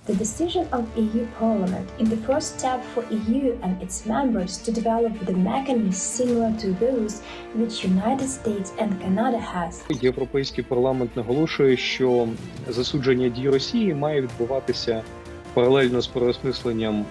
The decision of EU Parliament is the first step for EU and its members to develop the mechanisms similar to those which United States and Canada has. Європейський парламент наголошує, що засудження дій Росії має відбуватися паралельно з переосмисленням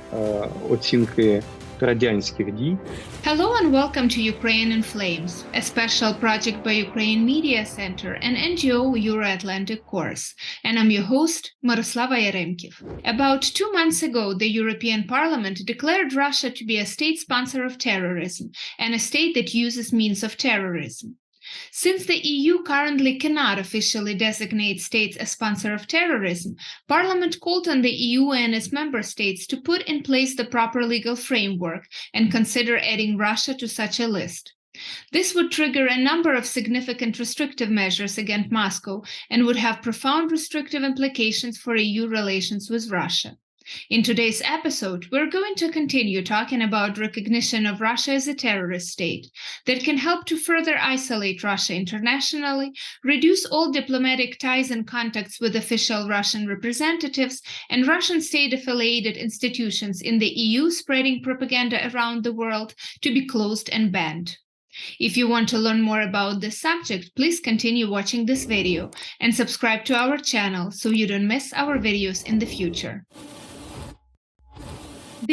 оцінки радянських дій. Hello and welcome to Ukraine in Flames, a special project by Ukraine Media Center and NGO Euro-Atlantic Course. And I'm your host, Miroslava Yaremkiv. About 2 months ago, the European Parliament declared Russia to be a state sponsor of terrorism and a state that uses means of terrorism. Since the EU currently cannot officially designate states as sponsor of terrorism, Parliament called on the EU and its member states to put in place the proper legal framework and consider adding Russia to such a list. This would trigger a number of significant restrictive measures against Moscow and would have profound restrictive implications for EU relations with Russia. In today's episode, we're going to continue talking about recognition of Russia as a terrorist state that can help to further isolate Russia internationally, reduce all diplomatic ties and contacts with official Russian representatives and Russian state-affiliated institutions in the EU spreading propaganda around the world to be closed and banned. If you want to learn more about this subject, please continue watching this video and subscribe to our channel so you don't miss our videos in the future.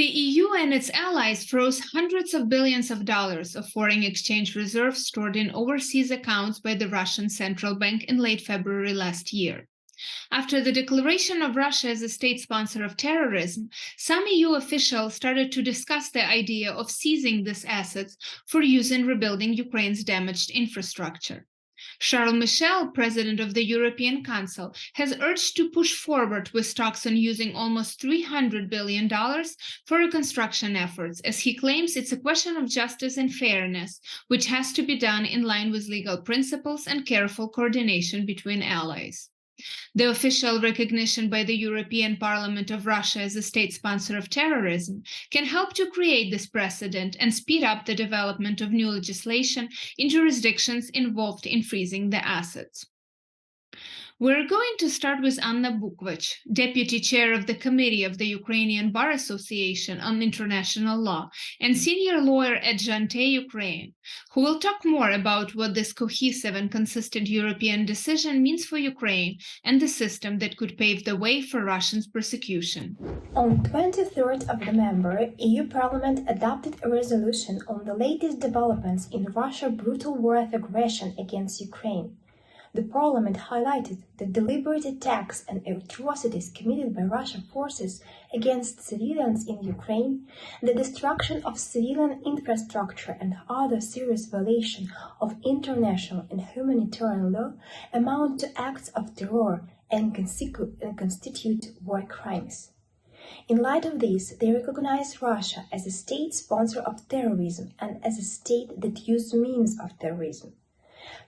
The EU and its allies froze hundreds of billions of dollars of foreign exchange reserves stored in overseas accounts by the Russian Central Bank in late February last year. After the declaration of Russia as a state sponsor of terrorism, some EU officials started to discuss the idea of seizing these assets for use in rebuilding Ukraine's damaged infrastructure. Charles Michel, president of the European Council, has urged to push forward with talks on using almost $300 billion for reconstruction efforts, as he claims it's a question of justice and fairness, which has to be done in line with legal principles and careful coordination between allies. The official recognition by the European Parliament of Russia as a state sponsor of terrorism can help to create this precedent and speed up the development of new legislation in jurisdictions involved in freezing the assets. We're going to start with Anna Bukvych, deputy chair of the committee of the Ukrainian Bar Association on International Law and senior lawyer at Jeantet, Ukraine, who will talk more about what this cohesive and consistent European decision means for Ukraine and the system that could pave the way for Russians' persecution. On 23rd of November, EU Parliament adopted a resolution on the latest developments in Russia's brutal war of aggression against Ukraine. The Parliament highlighted the deliberate attacks and atrocities committed by Russian forces against civilians in Ukraine, the destruction of civilian infrastructure and other serious violations of international and humanitarian law amount to acts of terror and constitute war crimes. In light of this, they recognize Russia as a state sponsor of terrorism and as a state that uses means of terrorism.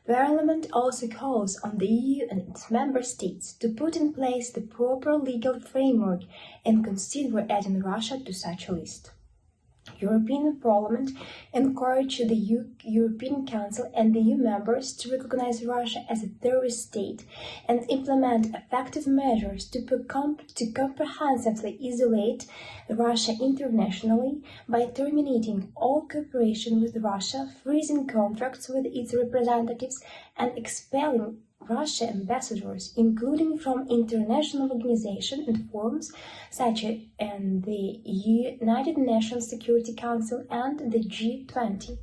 Parliament also calls on the EU and its member states to put in place the proper legal framework and consider adding Russia to such a list. European Parliament encouraged the European Council and the EU members to recognize Russia as a terrorist state and implement effective measures to comprehensively isolate Russia internationally by terminating all cooperation with Russia, freezing contracts with its representatives, and expelling Russia ambassadors, including from international organizations and forums such as the United Nations Security Council and the G20,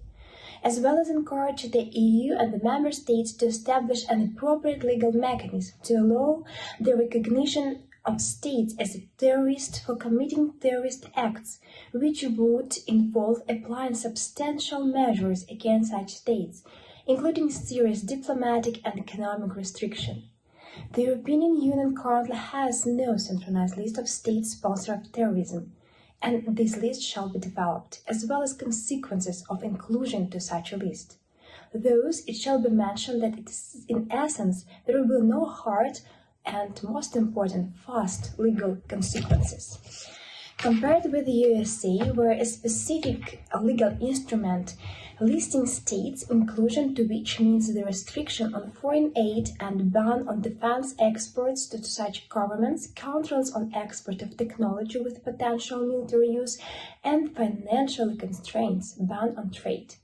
as well as encourage the EU and the member states to establish an appropriate legal mechanism to allow the recognition of states as a terrorist for committing terrorist acts, which would involve applying substantial measures against such states, including serious diplomatic and economic restriction. The European Union currently has no synchronized list of states sponsors of terrorism, and this list shall be developed, as well as consequences of inclusion to such a list. Thus, it shall be mentioned that it is, in essence, there will be no hard and, most important, fast legal consequences. Compared with the USA, where a specific legal instrument listing states, inclusion to which means the restriction on foreign aid and ban on defense exports to such governments, controls on export of technology with potential military use, and financial constraints, ban on trade.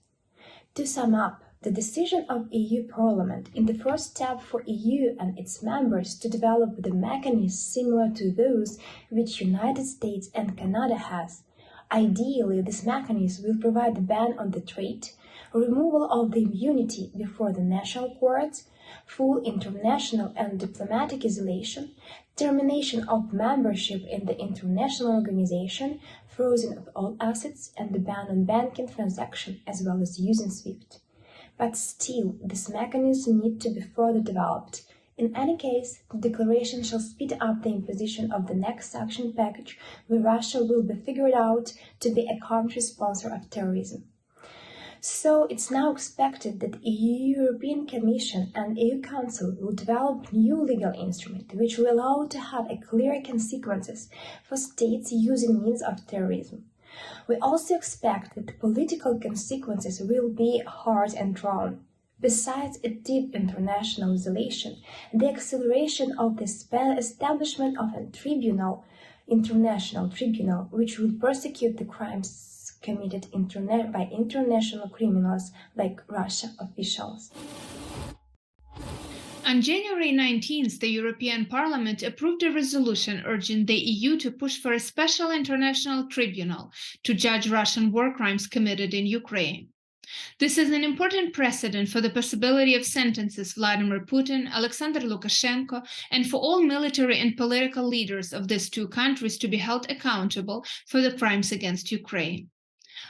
To sum up, the decision of EU Parliament in the first step for EU and its members to develop the mechanisms similar to those which United States and Canada has. Ideally, this mechanism will provide a ban on the trade, removal of the immunity before the national courts, full international and diplomatic isolation, termination of membership in the international organization, freezing of all assets, and the ban on banking transactions as well as using SWIFT. But still, this mechanism needs to be further developed. In any case, the declaration shall speed up the imposition of the next sanction package, where Russia will be figured out to be a country sponsor of terrorism. So it's now expected that EU European Commission and EU Council will develop new legal instrument which will allow to have a clear consequences for states using means of terrorism. We also expect that the political consequences will be hard and drawn. Besides a deep international isolation, the acceleration of the establishment of a international tribunal, which will prosecute the crimes committed by international criminals like Russia officials. On January 19th, the European Parliament approved a resolution urging the EU to push for a special international tribunal to judge Russian war crimes committed in Ukraine. This is an important precedent for the possibility of sentences Vladimir Putin, Alexander Lukashenko, and for all military and political leaders of these two countries to be held accountable for the crimes against Ukraine.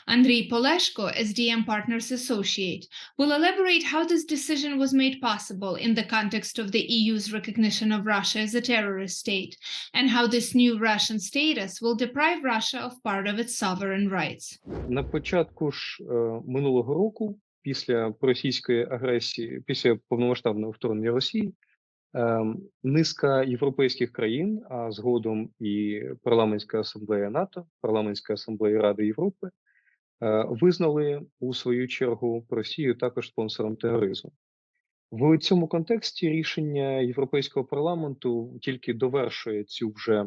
Andrii Poleshko, SDM Partners Associate, will elaborate how this decision was made possible in the context of the EU's recognition of Russia as a terrorist state, and how this new Russian status will deprive Russia of part of its sovereign rights. На початку ж минулого року, після російської агресії, після повномасштабного вторгнення Росії, низка європейських країн, а згодом і Парламентська асамблея НАТО, Парламентська асамблея Ради Європи, визнали у свою чергу Росію також спонсором тероризму. В цьому контексті рішення Європейського парламенту тільки довершує цю вже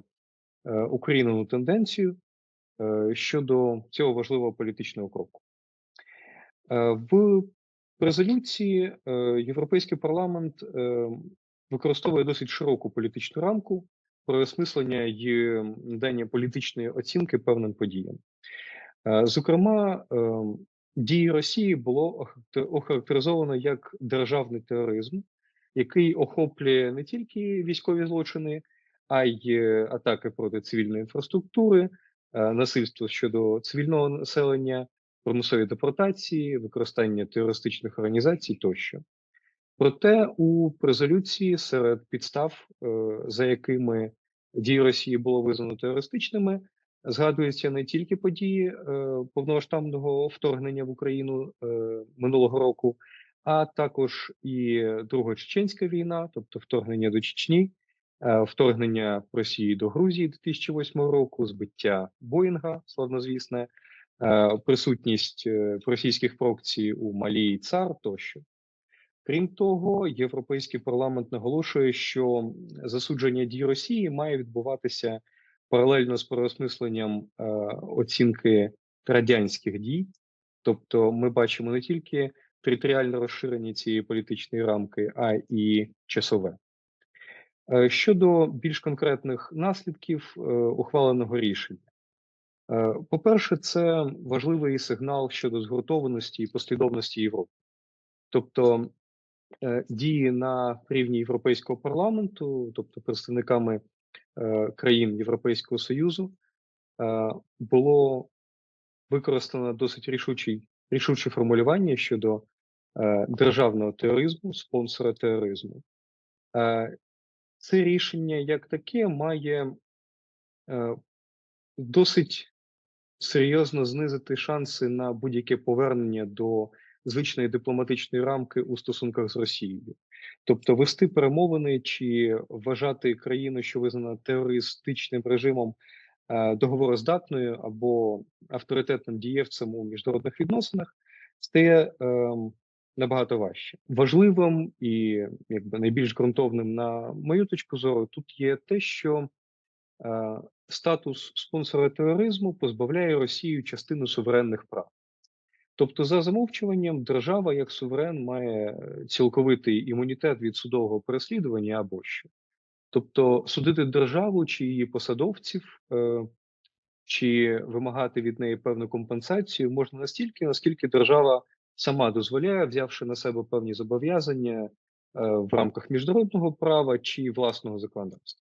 укорінену тенденцію щодо цього важливого політичного кроку. В резолюції Європейський парламент використовує досить широку політичну рамку про осмислення і надання політичної оцінки певним подіям. Зокрема, дії Росії було охарактеризовано як державний тероризм, який охоплює не тільки військові злочини, а й атаки проти цивільної інфраструктури, насильство щодо цивільного населення, примусові депортації, використання терористичних організацій тощо. Проте у резолюції серед підстав, за якими дії Росії було визнано терористичними, згадуються не тільки події повномасштабного вторгнення в Україну минулого року, а також і Друга Чеченська війна, тобто вторгнення до Чечні, вторгнення Росії до Грузії 2008 року, збиття Боїнга, славнозвісне, присутність російських проксій у Малі і ЦАР тощо. Крім того, Європейський парламент наголошує, що засудження дій Росії має відбуватися паралельно з переосмисленням оцінки радянських дій. Тобто ми бачимо не тільки територіальне розширення цієї політичної рамки, а і часове. Щодо більш конкретних наслідків ухваленого рішення. По-перше, це важливий сигнал щодо згуртованості і послідовності Європи. Тобто дії на рівні Європейського парламенту, тобто представниками країн Європейського Союзу, було використано досить рішуче формулювання щодо державного тероризму, спонсора тероризму. Це рішення як таке має досить серйозно знизити шанси на будь-яке повернення до звичної дипломатичної рамки у стосунках з Росією. Тобто вести перемовини чи вважати країну, що визнана терористичним режимом, договороздатною або авторитетним дієвцем у міжнародних відносинах, стає набагато важче. Важливим і найбільш ґрунтовним, на мою точку зору, тут є те, що статус спонсора тероризму позбавляє Росію частину суверенних прав. Тобто, за замовчуванням, держава як суверен має цілковитий імунітет від судового переслідування або що. Тобто, судити державу чи її посадовців, чи вимагати від неї певну компенсацію можна настільки, наскільки держава сама дозволяє, взявши на себе певні зобов'язання в рамках міжнародного права чи власного законодавства.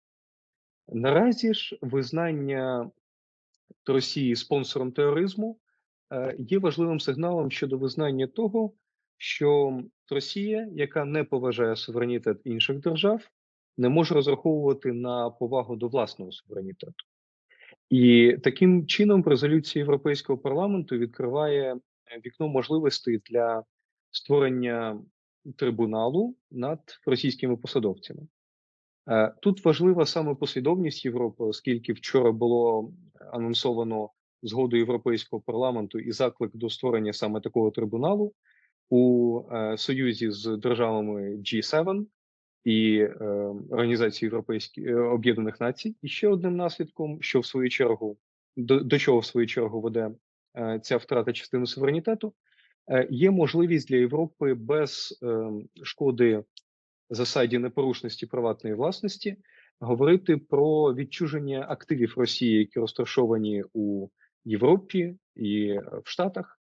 Наразі ж визнання Росії спонсором тероризму є важливим сигналом щодо визнання того, що Росія, яка не поважає суверенітет інших держав, не може розраховувати на повагу до власного суверенітету. І таким чином резолюція Європейського парламенту відкриває вікно можливостей для створення трибуналу над російськими посадовцями. Тут важлива саме послідовність Європи, оскільки вчора було анонсовано згоду Європейського парламенту і заклик до створення саме такого трибуналу у союзі з державами G7 і Організації Об'єднаних Націй. І ще одним наслідком, що в свою чергу, до чого в свою чергу веде ця втрата частини суверенітету, є можливість для Європи без шкоди засаді непорушності приватної власності говорити про відчуження активів Росії, які розташовані у Європі і в Штатах,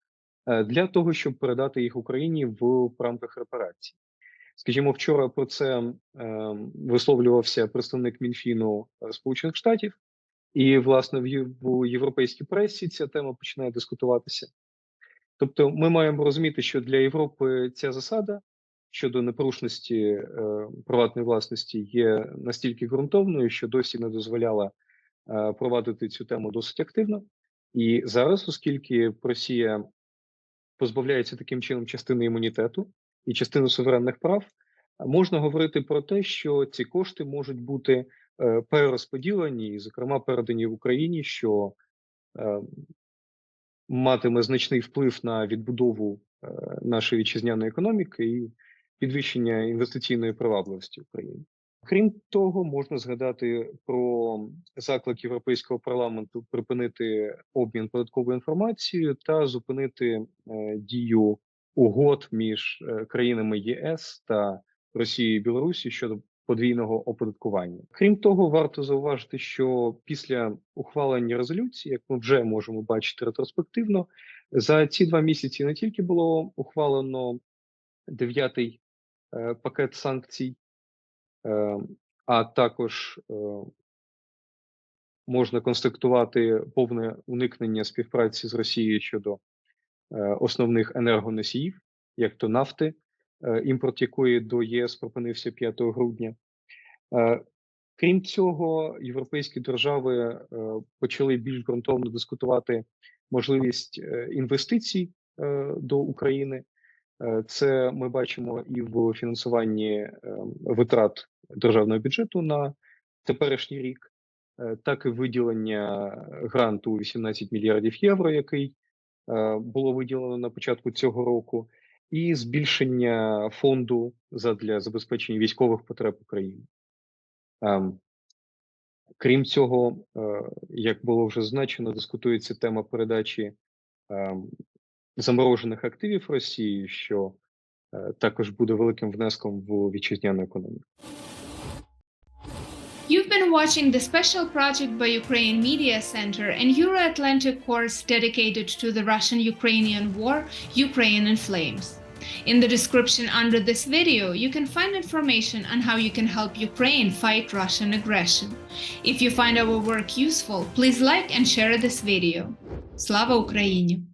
для того, щоб передати їх Україні в рамках репарацій. Скажімо, вчора про це висловлювався представник Мінфіну Сполучених Штатів, і, власне, в європейській пресі ця тема починає дискутуватися. Тобто ми маємо розуміти, що для Європи ця засада щодо непорушності приватної власності є настільки ґрунтовною, що досі не дозволяла провадити цю тему досить активно. І зараз, оскільки Росія позбавляється таким чином частини імунітету і частини суверенних прав, можна говорити про те, що ці кошти можуть бути перерозподілені і, зокрема, передані в Україні, що матиме значний вплив на відбудову нашої вітчизняної економіки і підвищення інвестиційної привабливості України. Крім того, можна згадати про заклик Європейського парламенту припинити обмін податковою інформацією та зупинити дію угод між країнами ЄС та Росією і Білорусі щодо подвійного оподаткування. Крім того, варто зауважити, що після ухвалення резолюції, як ми вже можемо бачити ретроспективно, за ці 2 місяці не тільки було ухвалено 9-й пакет санкцій, а також можна констатувати повне уникнення співпраці з Росією щодо основних енергоносіїв, як то нафти, імпорт якої до ЄС припинився 5 грудня. Крім цього, європейські держави почали більш ґрунтовно дискутувати можливість інвестицій до України. Це ми бачимо і в фінансуванні витрат державного бюджету на теперішній рік, так і виділення гранту 18 мільярдів євро, який було виділено на початку цього року, і збільшення фонду для забезпечення військових потреб України. Крім цього, як було вже зазначено, дискутується тема передачі заморожених активів Росії, що також буде великим внеском в вітчизняну економіку. You've been watching the special project by Ukraine Media Center and Euro-Atlantic course dedicated to the Russian-Ukrainian war, Ukraine in Flames. In the description under this video, you can find information on how you can help Ukraine fight Russian aggression. If you find our work useful, please like and share this video. Slava Ukraini!